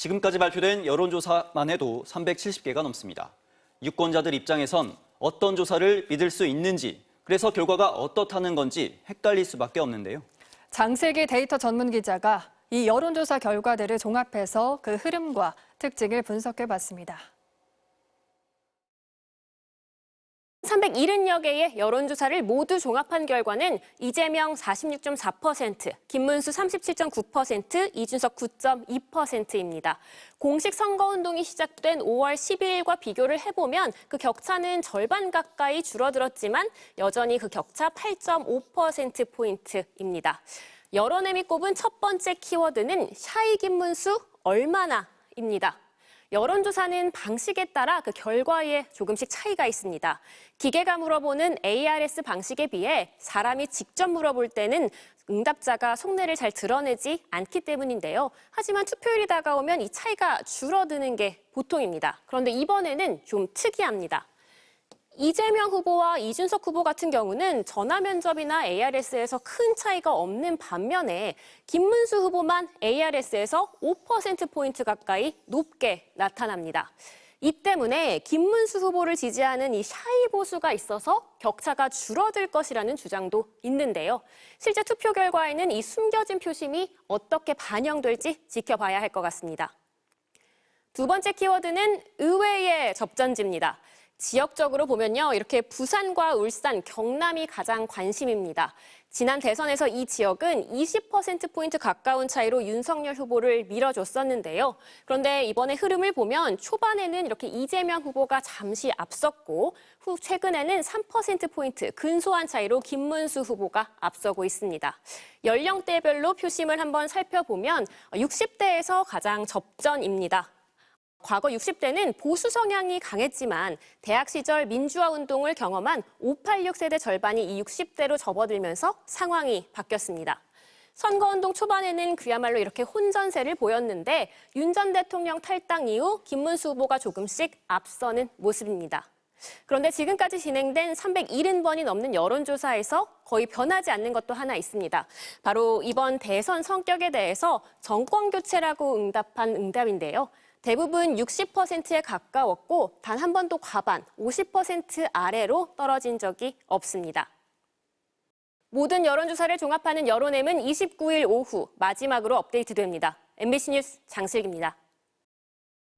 지금까지 발표된 여론조사만 해도 370개가 넘습니다. 유권자들 입장에선 어떤 조사를 믿을 수 있는지, 그래서 결과가 어떻다는 건지 헷갈릴 수밖에 없는데요. 장세기 데이터 전문 기자가 이 여론조사 결과들을 종합해서 그 흐름과 특징을 분석해봤습니다. 370여 개의 여론조사를 모두 종합한 결과는 이재명 46.4%, 김문수 37.9%, 이준석 9.2%입니다. 공식 선거운동이 시작된 5월 12일과 비교를 해보면 그 격차는 절반 가까이 줄어들었지만 여전히 그 격차 8.5%포인트입니다. 여론엠이 꼽은 첫 번째 키워드는 샤이 김문수 얼마나입니다. 여론조사는 방식에 따라 그 결과에 조금씩 차이가 있습니다. 기계가 물어보는 ARS 방식에 비해 사람이 직접 물어볼 때는 응답자가 속내를 잘 드러내지 않기 때문인데요. 하지만 투표율이 다가오면 이 차이가 줄어드는 게 보통입니다. 그런데 이번에는 좀 특이합니다. 이재명 후보와 이준석 후보 같은 경우는 전화 면접이나 ARS에서 큰 차이가 없는 반면에 김문수 후보만 ARS에서 5%포인트 가까이 높게 나타납니다. 이 때문에 김문수 후보를 지지하는 이 샤이 보수가 있어서 격차가 줄어들 것이라는 주장도 있는데요. 실제 투표 결과에는 이 숨겨진 표심이 어떻게 반영될지 지켜봐야 할 것 같습니다. 두 번째 키워드는 의외의 접전지입니다. 지역적으로 보면요, 이렇게 부산과 울산, 경남이 가장 관심입니다. 지난 대선에서 이 지역은 20%포인트 가까운 차이로 윤석열 후보를 밀어줬었는데요. 그런데 이번에 흐름을 보면 초반에는 이렇게 이재명 후보가 잠시 앞섰고 최근에는 3%포인트 근소한 차이로 김문수 후보가 앞서고 있습니다. 연령대별로 표심을 한번 살펴보면 60대에서 가장 접전입니다. 과거 60대는 보수 성향이 강했지만 대학 시절 민주화 운동을 경험한 586 세대 절반이 이 60대로 접어들면서 상황이 바뀌었습니다. 선거운동 초반에는 그야말로 이렇게 혼전세를 보였는데 윤 전 대통령 탈당 이후 김문수 후보가 조금씩 앞서는 모습입니다. 그런데 지금까지 진행된 370번이 넘는 여론조사에서 거의 변하지 않는 것도 하나 있습니다. 바로 이번 대선 성격에 대해서 정권교체라고 응답한 응답인데요. 대부분 60%에 가까웠고 단 한 번도 과반, 50% 아래로 떨어진 적이 없습니다. 모든 여론조사를 종합하는 여론엠은 29일 오후 마지막으로 업데이트됩니다. MBC 뉴스 장슬기입니다.